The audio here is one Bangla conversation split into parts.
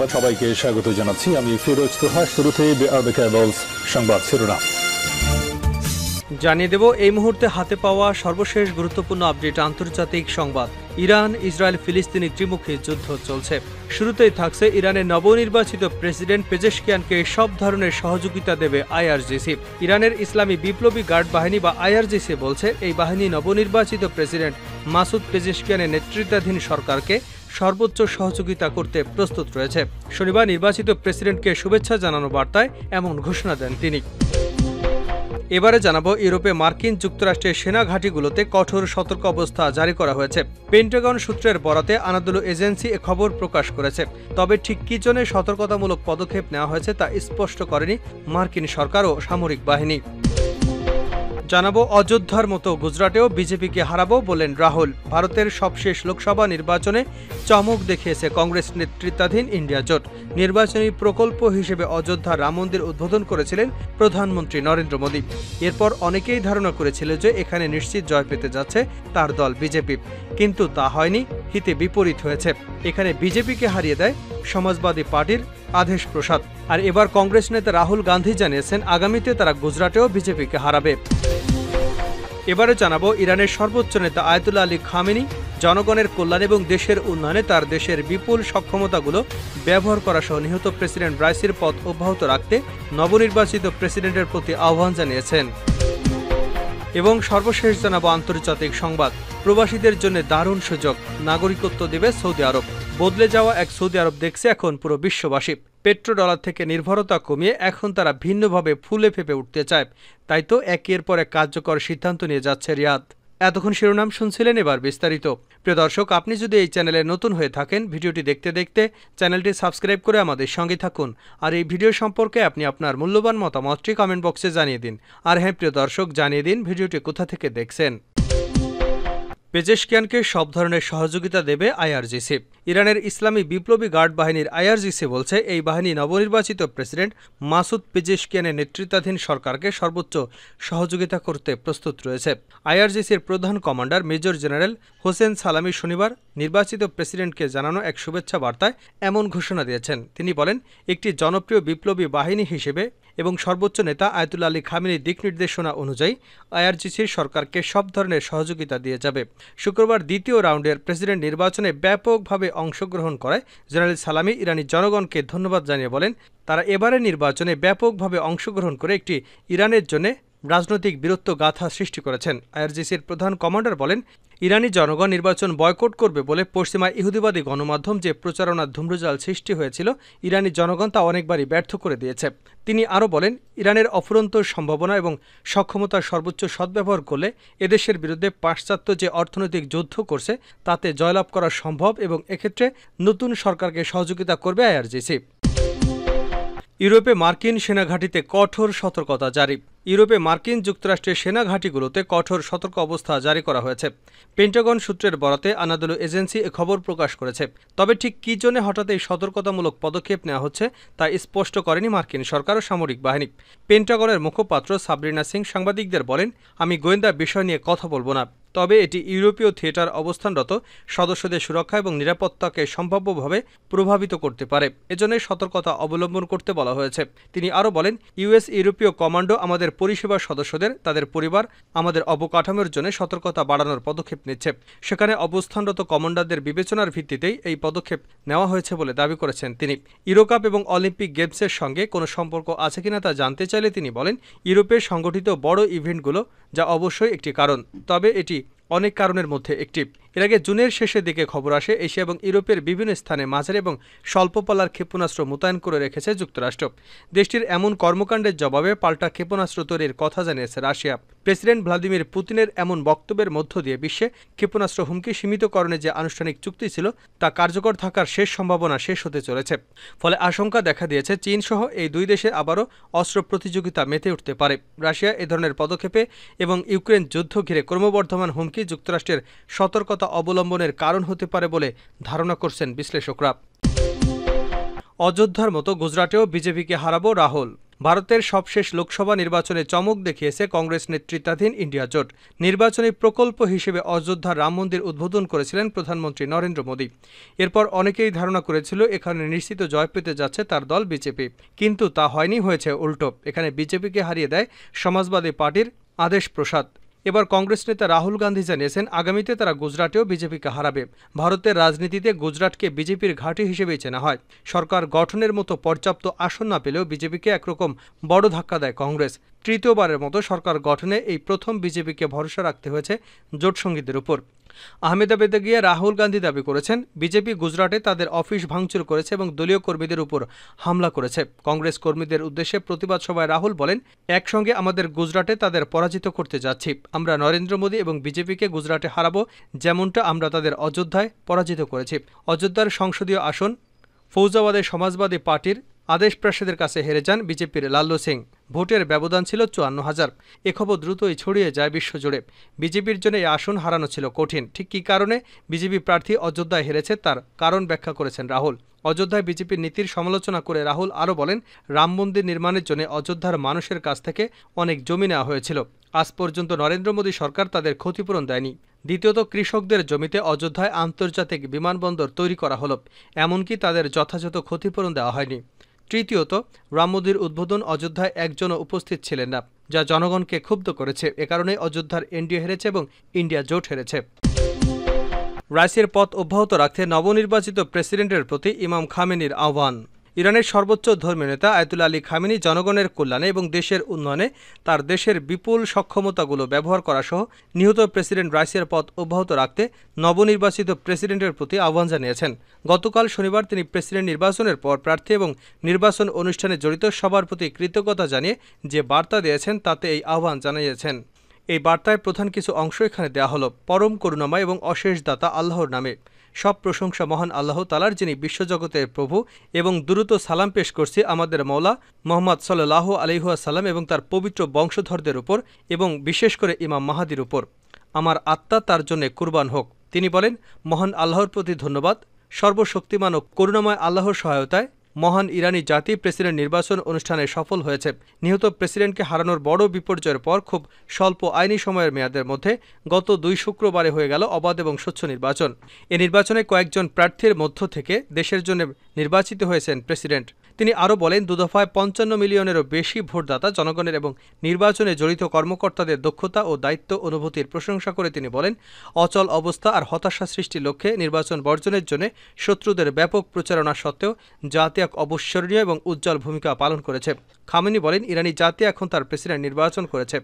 সংবাদ সবাইকে স্বাগত জানাচ্ছি। আমি ফিরোজ তোহা। শুরুতেই সংবাদ শিরোনাম জানিয়ে দেব এই মুহূর্তে হাতে পাওয়া সর্বশেষ গুরুত্বপূর্ণ আপডেট। আন্তর্জাতিক সংবাদ। ইরান ইসরায়েল ফিলিস্তিনি ত্রিমুখী যুদ্ধ চলছে। শুরুতেই থাকছে ইরানের নবনির্বাচিত প্রেসিডেন্ট পেজেশকিয়ানকে সব ধরনের সহযোগিতা দেবে আইআরজিসি। ইরানের ইসলামী বিপ্লবী গার্ড বাহিনী বা আইআরজিসি বলছে এই বাহিনী নবনির্বাচিত প্রেসিডেন্ট মাসুদ পেজেশকিয়ানের নেতৃত্বাধীন সরকারকে সর্বোচ্চ সহযোগিতা করতে প্রস্তুত রয়েছে। শনিবার নির্বাচিত প্রেসিডেন্টকে শুভেচ্ছা জানানো বার্তায় এমন ঘোষণা দেন তিনি। এবারে জানাবো, ইউরোপে মার্কিন যুক্তরাষ্ট্রের সেনা ঘাঁটিগুলোতে কঠোর সতর্ক অবস্থা জারি করা হয়েছে। পেন্টাগন সূত্রের বরাতে আনাদোলু এজেন্সি এ খবর প্রকাশ করেছে। তবে ঠিক কি জন্য সতর্কতামূলক পদক্ষেপ নেওয়া হয়েছে তা স্পষ্ট করেনি মার্কিন সরকার ও সামরিক বাহিনী। জানাবো, অযোধ্যার মতো গুজরাটেও বিজেপিকে হারাবো বলেন রাহুল। ভারতের সবশেষ লোকসভা নির্বাচনে চমক দেখিয়েছে কংগ্রেস নেতৃত্বাধীন ইন্ডিয়া জোট। নির্বাচনী প্রকল্প হিসেবে অযোধ্যা রাম মন্দির উদ্বোধন করেছিলেন প্রধানমন্ত্রী নরেন্দ্র মোদী। এরপর অনেকেই ধারণা করেছিল যে এখানে নিশ্চিত জয় পেতে যাচ্ছে তার দল বিজেপি, কিন্তু তা হয়নি, হিতে বিপরীত হয়েছে। এখানে বিজেপিকে হারিয়ে দেয় সমাজবাদী পার্টির আদেশ প্রসাদ। আর এবার কংগ্রেস নেতা রাহুল গান্ধী জানিয়েছেন আগামীতে তারা গুজরাটেও বিজেপিকে হারাবে। এবারে জানাবো, ইরানের সর্বোচ্চ নেতা আয়াতুল্লাহ আলী খামেনি জনগণের কল্যাণ এবং দেশের উন্নয়নে তার দেশের বিপুল সক্ষমতাগুলো ব্যবহার করা সহ নিহত প্রেসিডেন্ট রাইসির পথ অব্যাহত রাখতে নবনির্বাচিত প্রেসিডেন্টের প্রতি আহ্বান জানিয়েছেন। এবং সর্বশেষ জানাবো আন্তর্জাতিক সংবাদ। প্রবাসীদের জন্য দারুণ সুযোগ, নাগরিকত্ব দেবে সৌদি আরব। বদলে যাওয়া এক সৌদি আরব দেখছে এখন পুরো বিশ্ববাসী। পেট্রোডলার থেকে নির্ভরতা কমিয়ে এখন তারা ভিন্নভাবে ফুলে ফেপে উঠতে চায়। তাই তো একের পর এক কার্যকর সিদ্ধান্ত নিয়ে যাচ্ছে রিয়াদ। এতক্ষণ শিরোনাম শুনছিলেন, এবার বিস্তারিত। প্রিয় দর্শক, আপনি যদি এই চ্যানেলে নতুন হয়ে থাকেন, ভিডিওটি দেখতে দেখতে চ্যানেলটি সাবস্ক্রাইব করে আমাদের সঙ্গে থাকুন। আর এই ভিডিও সম্পর্কে আপনি আপনার মূল্যবান মতামতটি কমেন্ট বক্সে জানিয়ে দিন। আর হ্যাঁ প্রিয় দর্শক, জানিয়ে দিন ভিডিওটি কোথা থেকে দেখছেন। পেজেশকিয়ানকে সব ধরনের সহযোগিতা দেবে আইআরজিসি। ইরানের ইসলামী বিপ্লবী গার্ড বাহিনীর আইআরজিসি বলছে এই বাহিনী নবনির্বাচিত প্রেসিডেন্ট মাসুদ পেজেশকিয়ানের নেতৃত্বাধীন সরকারকে সর্বোচ্চ সহযোগিতা করতে প্রস্তুত রয়েছে। আইআরজিসির প্রধান কমান্ডার মেজর জেনারেল হোসেন সালামি শনিবার নির্বাচিত প্রেসিডেন্টকে জানানো এক শুভেচ্ছা বার্তায় এমন ঘোষণা দিয়েছেন। তিনি বলেন, একটি জনপ্রিয় বিপ্লবী বাহিনী হিসেবে এবং সর্বোচ্চ নেতা আয়াতুল্লাহ আলী খামেনির দিক নির্দেশনা অনুযায়ী আইআরজিসির সরকারকে সব ধরনের সহযোগিতা দিয়ে যাবে। শুক্রবার দ্বিতীয় রাউন্ডের প্রেসিডেন্ট নির্বাচনে ব্যাপকভাবে অংশগ্রহণ করায় জেনারেল সালামি ইরানি জনগণকে ধন্যবাদ জানিয়ে বলেন, তারা এবারের নির্বাচনে ব্যাপকভাবে অংশগ্রহণ করে একটি ইরানের জন্য রাজনৈতিক বীরত্ব গাথা সৃষ্টি করেছেন। আইআরজিসির প্রধান কমান্ডার বলেন, ইরানি জনগণ নির্বাচন বয়কট করবে বলে পশ্চিমা ইহুদিবাদী গণমাধ্যম যে প্রচারণার ধূম্রজাল সৃষ্টি হয়েছিল, ইরানি জনগণ তা অনেকবারই ব্যর্থ করে দিয়েছে। তিনি আরও বলেন, ইরানের অফুরন্ত সম্ভাবনা এবং সক্ষমতার সর্বোচ্চ সদ্ব্যবহার করলে এদেশের বিরুদ্ধে পাশ্চাত্য যে অর্থনৈতিক যুদ্ধ করছে তাতে জয়লাভ করা সম্ভব এবং এক্ষেত্রে নতুন সরকারকে সহযোগিতা করবে আইআরজিসি। ইউরোপে মার্কিন সেনাঘাঁটিতে কঠোর সতর্কতা জারি। ইউরোপে মার্কিন যুক্তরাষ্ট্রের সেনা ঘাঁটিগুলোতে কঠোর সতর্ক অবস্থা জারি করা হয়েছে। পেন্টাগন সূত্রের বরাতে আনাদোলু এজেন্সি এ খবর প্রকাশ করেছে। তবে ঠিক কী জন্য হঠাৎ এই সতর্কতামূলক পদক্ষেপ নেওয়া হচ্ছে তা স্পষ্ট করেনি মার্কিন সরকার ও সামরিক বাহিনী। পেন্টাগনের মুখপাত্র সাবরিনা সিং সাংবাদিকদের বলেন, আমি গোয়েন্দা বিষয় নিয়ে কথা বলবো না, তবে এটি ইউরোপীয় থিয়েটার অবস্থানরত সদস্যদের সুরক্ষা এবং নিরাপত্তাকে সম্ভাব্যভাবে প্রভাবিত করতে পারে। এজন্য সতর্কতা অবলম্বন করতে বলা হয়েছে। তিনি আরও বলেন, ইউএস ইউরোপীয় কমান্ডো আমাদের পরিষেবা সদস্যদের, তাদের পরিবার, আমাদের অবকাঠামোর জন্য সতর্কতা বাড়ানোর পদক্ষেপ নিচ্ছে। সেখানে অবস্থানরত কমান্ডারদের বিবেচনার ভিত্তিতেই এই পদক্ষেপ নেওয়া হয়েছে বলে দাবি করেছেন তিনি। ইউরোকাপ এবং অলিম্পিক গেমসের সঙ্গে কোনো সম্পর্ক আছে কিনা তা জানতে চাইলে তিনি বলেন, ইউরোপে সংগঠিত বড় ইভেন্টগুলো যা অবশ্যই একটি কারণ, তবে এটি অনেক কারণের মধ্যে একটি। এর আগে জুনের শেষের দিকে খবর আসে এশিয়া এবং ইউরোপের বিভিন্ন স্থানে মাঝারি এবং স্বল্পপাল্লার ক্ষেপণাস্ত্র মোতায়েন করে রেখেছে যুক্তরাষ্ট্র। দেশটির এমন কর্মকাণ্ডের জবাবে পাল্টা ক্ষেপণাস্ত্র তৈরির কথা জানিয়েছে রাশিয়া। প্রেসিডেন্ট ভ্লাদিমির পুতিনের এমন বক্তব্যের মধ্য দিয়ে বিশ্বে ক্ষেপণাস্ত্র হুমকি সীমিতকরণে যে আনুষ্ঠানিক চুক্তি ছিল তা কার্যকর থাকার শেষ সম্ভাবনা শেষ হতে চলেছে। ফলে আশঙ্কা দেখা দিয়েছে চীন সহ এই দুই দেশে আবারও অস্ত্র প্রতিযোগিতা মেতে উঠতে পারে। রাশিয়া এ ধরনের পদক্ষেপে এবং ইউক্রেন যুদ্ধ ঘিরে ক্রমবর্ধমান হুমকি যুক্তরাষ্ট্রের সতর্কতা অবলম্বনের কারণ হতে পারে বলে ধারণা করছেন বিশ্লেষকরা। অযোধ্যার মতো গুজরাটেও বিজেপিকে হারাবো রাহুল। ভারতের সবশেষ লোকসভা নির্বাচনে চমক দেখিয়েছে কংগ্রেস নেতৃত্বাধীন ইন্ডিয়া জোট। নির্বাচনী প্রকল্প হিসেবে অযোধ্যার রাম মন্দির উদ্বোধন করেছিলেন প্রধানমন্ত্রী নরেন্দ্র মোদী। এরপর অনেকেই ধারণা করেছিল এখানে নিশ্চিত জয় পেতে যাচ্ছে তার দল বিজেপি, কিন্তু তা হয়নি, হয়েছে উল্টো। এখানে বিজেপিকে হারিয়ে দেয় সমাজবাদী পার্টির আদেশ প্রসাদ। এবার কংগ্রেস নেতা রাহুল গান্ধী জানিয়েছেন আগামীতে তারা গুজরাটেও বিজেপিকে হারাবে। ভারতের রাজনীতিতে গুজরাটকে বিজেপির ঘাঁটি হিসেবেই চেনা হয়। সরকার গঠনের মতো পর্যাপ্ত আসন না পেলেও বিজেপিকে একরকম বড় ধাক্কা দেয় কংগ্রেস। তৃতীয়বারের মতো সরকার গঠনে এই প্রথম বিজেপিকে ভরসা রাখতে হয়েছে জোটসঙ্গীদের উপর। আহমেদাবাদে গিয়ে রাহুল গান্ধী দাবি করেছেন বিজেপি গুজরাটে তাদের অফিস ভাঙচুর করেছে এবং দলীয় কর্মীদের উপর হামলা করেছে। কংগ্রেস কর্মীদের উদ্দেশ্যে প্রতিবাদ সভায় রাহুল বলেন, একসঙ্গে আমাদের গুজরাটে তাদের পরাজিত করতে যাচ্ছি। আমরা নরেন্দ্র মোদী এবং বিজেপিকে গুজরাটে হারাবো, যেমনটা আমরা তাদের অযোধ্যায় পরাজিত করেছি। অযোধ্যার সংসদীয় আসন ফৌজাবাদে সমাজবাদী পার্টির আদেশ প্রসাদের কাছে হেরে যান বিজেপির লাল্লু সিং। ভোটের ব্যবধান ছিল ৫৪,০০০। এ খবর দ্রুতই ছড়িয়ে যায় বিশ্বজুড়ে। বিজেপির জন্য এই আসন হারানো ছিল কঠিন। ঠিক কী কারণে বিজেপি প্রার্থী অযোধ্যায় হেরেছে তার কারণ ব্যাখ্যা করেছেন রাহুল। অযোধ্যায় বিজেপির নীতির সমালোচনা করে রাহুল আরও বলেন, রাম মন্দির নির্মাণের জন্য অযোধ্যার মানুষের কাছ থেকে অনেক জমি নেওয়া হয়েছিল। আজ পর্যন্ত নরেন্দ্র মোদী সরকার তাদের ক্ষতিপূরণ দেয়নি। দ্বিতীয়ত, কৃষকদের জমিতে অযোধ্যায় আন্তর্জাতিক বিমানবন্দর তৈরি করা হলো, এমনকি তাদের যথাযথ ক্ষতিপূরণ দেওয়া হয়নি। তৃতীয়ত, রাম মন্দির উদ্বোধন অযোধ্যায় একজনও উপস্থিত ছিলেন না, যা জনগণকে ক্ষুব্ধ করেছে। এ কারণেই অযোধ্যার এনডিএ হেরেছে এবং ইন্ডিয়া জোট হেরেছে। রাইসির পথ অব্যাহত রাখতে নবনির্বাচিত প্রেসিডেন্টের প্রতি ইমাম খামেনির আহ্বান। ইরানের সর্বোচ্চ ধর্মীয় নেতা আয়াতুল্লাহ আলী খামেনি জনগণের কল্যাণে এবং দেশের উন্নয়নে তার দেশের বিপুল সক্ষমতাগুলো ব্যবহার করা সহ নিহত প্রেসিডেন্ট রাইসির পথ অব্যাহত রাখতে নবনির্বাচিত প্রেসিডেন্টের প্রতি আহ্বান জানিয়েছেন। গতকাল শনিবার তিনি প্রেসিডেন্ট নির্বাচনের পর প্রার্থী এবং নির্বাচন অনুষ্ঠানে জড়িত সবার প্রতি কৃতজ্ঞতা জানিয়ে যে বার্তা দিয়েছেন তাতে এই আহ্বান জানিয়েছেন। এই বার্তায় প্রধান কিছু অংশ এখানে দেয়া হলো। পরম করুণাময় এবং অশেষ দাতা আল্লাহর নামে। সব প্রশংসা মহান আল্লাহ তাআলার, যিনি বিশ্বজগতের প্রভু, এবং দ্রুত সালাম পেশ করছি আমাদের মওলা মুহাম্মদ সাল্লাল্লাহু আলাইহি ওয়াসাল্লাম এবং তার পবিত্র বংশধরদের উপর এবং বিশেষ করে ইমাম মাহাদির উপর। আমার আত্মা তার জন্য কুরবান হোক। তিনি বলেন, মহান আল্লাহর প্রতি ধন্যবাদ। সর্বশক্তিমান ও করুণাময় আল্লাহর সহায়তায় মহান ইরানি জাতি প্রেসিডেন্ট নির্বাচন অনুষ্ঠানে সফল হয়েছে। নিহত প্রেসিডেন্টকে হারানোর বড় বিপর্যয়ের পর খুব স্বল্প আইনি সময়ের মেয়াদের মধ্যে গত ২ শুক্রবারে হয়ে গেল অবাধ এবং স্বচ্ছ নির্বাচন। এ নির্বাচনে কয়েকজন প্রার্থীর মধ্য থেকে দেশের জন্য নির্বাচিত হয়েছেন প্রেসিডেন্ট। তিনি আরও বলেন, দুদফায় ৫৫ মিলিয়নেরও বেশি ভোটদাতা জনগণের এবং নির্বাচনে জড়িত কর্মকর্তাদের দক্ষতা ও দায়িত্ব অনুভূতির প্রশংসা করে তিনি বলেন, অচল অবস্থা আর হতাশা সৃষ্টির লক্ষ্যে নির্বাচন বর্জনের জন্য শত্রুদের ব্যাপক প্রচারণা সত্ত্বেও জাতি এক অবিস্মরণীয় এবং উজ্জ্বল ভূমিকা পালন করেছে। খামেনি বলেন, ইরানি জাতি এখন তার প্রেসিডেন্ট নির্বাচন করেছে।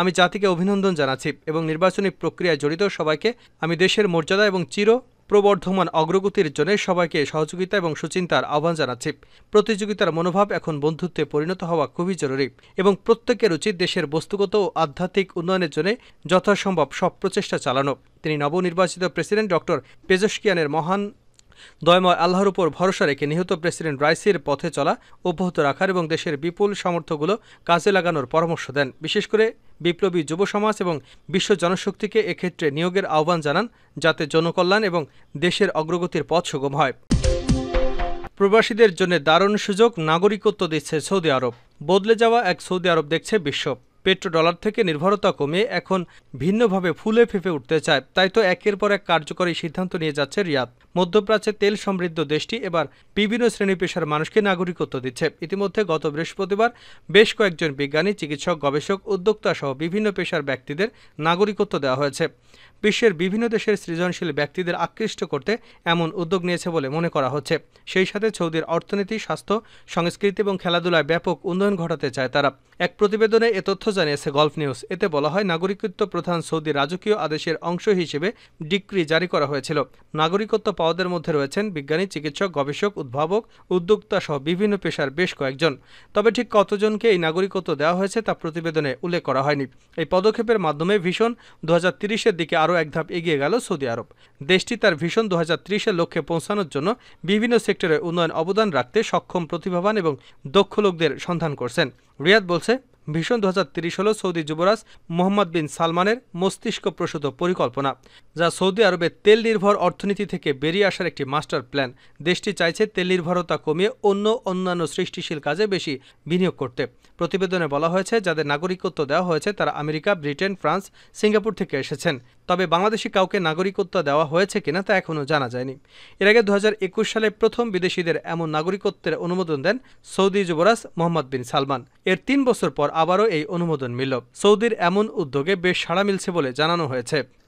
আমি জাতিকে অভিনন্দন জানাচ্ছি এবং নির্বাচনী প্রক্রিয়ায় জড়িত সবাইকে আমি দেশের মর্যাদা এবং প্রবর্ধমান অগ্রগতির জন্য সবাইকে সহযোগিতা এবং সুচিন্তার আহ্বান জানাচ্ছি। প্রতিযোগিতার মনোভাব এখন বন্ধুত্বে পরিণত হওয়া খুবই জরুরি এবং প্রত্যেকের উচিত দেশের বস্তুগত ও আধ্যাত্মিক উন্নয়নের জন্য যথাসম্ভব সব প্রচেষ্টা চালানো। তিনি নবনির্বাচিত প্রেসিডেন্ট ডক্টর পেজেশকিয়ানের মহান দয়াময় আল্লাহর উপর ভরসা রেখে নিহত প্রেসিডেন্ট রাইসির পথে চলা অব্যাহত রাখার এবং দেশের বিপুল সামর্থ্যগুলো কাজে লাগানোর পরামর্শ দেন। বিশেষ করে বিপ্লবী যুব সমাজ এবং বিশ্ব জনশক্তিকে এক্ষেত্রে নিয়োগের আহ্বান জানান, যাতে জনকল্যাণ এবং দেশের অগ্রগতির পথ সুগম হয়। প্রবাসীদের জন্য দারুণ সুযোগ, নাগরিকত্ব দিচ্ছে সৌদি আরব। বদলে যাওয়া এক সৌদি আরব দেখছে বিশ্ব। পেট্রোডলার থেকে নির্ভরতা কমিয়ে এখন ভিন্নভাবে ফুলে ফেঁপে উঠতে চায়। তাই তো একের পর এক কার্যকরী সিদ্ধান্ত নিয়ে যাচ্ছে রিয়াদ। মধ্যপ্রাচ্যে তেল সমৃদ্ধ দেশটি এবার বিভিন্ন শ্রেণী পেশার মানুষকে নাগরিকত্ব দিচ্ছে। ইতিমধ্যে গত বৃহস্পতিবার বেশ কয়েকজন বিজ্ঞানী, চিকিৎসক, গবেষক, উদ্যোক্তা সহ বিভিন্ন পেশার ব্যক্তিদের নাগরিকত্ব দেওয়া হয়েছে। বিশ্বের বিভিন্ন দেশের সৃজনশীল ব্যক্তিদের আকৃষ্ট করতে এমন উদ্যোগ নিয়েছে বলে মনে করা হচ্ছে। সেই সাথে সৌদির অর্থনীতি, স্বাস্থ্য, সংস্কৃতি এবং খেলাধুলায় ব্যাপক উন্নয়ন ঘটাতে চায় তারা। এক প্রতিবেদনে এ তথ্য জানিয়েছে গলফ নিউজ। এতে বলা হয়, নাগরিকত্ব প্রধান সৌদি রাজকীয় আদেশের অংশ হিসেবে ডিক্রি জারি করা হয়েছিল। নাগরিকত্ব পাওয়াদের মধ্যে রয়েছেন বিজ্ঞানী, চিকিৎসক, গবেষক, উদ্ভাবক, উদ্যোক্তা সহ বিভিন্ন পেশার বেশ কয়েকজন। তবে ঠিক কতজনকে এই নাগরিকত্ব দেওয়া হয়েছে তা প্রতিবেদনে উল্লেখ করা হয়নি। এই পদক্ষেপের মাধ্যমে ভিশন 2030-এর দিকে আরও এক ধাপ এগিয়ে গেল সৌদি আরব। দেশটি তার ভিশন 2030-এর লক্ষ্যে পৌঁছানোর জন্য বিভিন্ন সেক্টরে উন্নয়ন অবদান রাখতে সক্ষম, প্রতিভাবান এবং দক্ষ লোকদের সন্ধান করছেন। রিয়াদ বলছে, ভিশন 2030 হল সৌদি যুবরাজ মোহাম্মদ বিন সালমানের মস্তিষ্কপ্রসূত পরিকল্পনা, যা সৌদি আরবের তেল নির্ভর অর্থনীতি থেকে বেরিয়ে আসার একটি মাস্টার প্ল্যান। দেশটি চাইছে তেল নির্ভরতা কমিয়ে অন্যান্য সৃষ্টিশীল কাজে বেশি বিনিয়োগ করতে। প্রতিবেদনে বলা হয়েছে, যাদের নাগরিকত্ব দেওয়া হয়েছে তারা আমেরিকা, ব্রিটেন, ফ্রান্স, সিঙ্গাপুর থেকে এসেছেন। তবে বাংলাদেশি কাউকে নাগরিকত্ব দেওয়া হয়েছে কিনা তা এখনও জানা যায়নি। এর আগে 2021 সালে প্রথম বিদেশিদের এমন নাগরিকত্বের অনুমোদন দেন সৌদি যুবরাজ মোহাম্মদ বিন সালমান। এর 3 বছর পর আবারও এই অনুমোদন মিলল। সৌদির এমন উদ্যোগে বেশ সাড়া মিলছে বলে জানানো হয়েছে।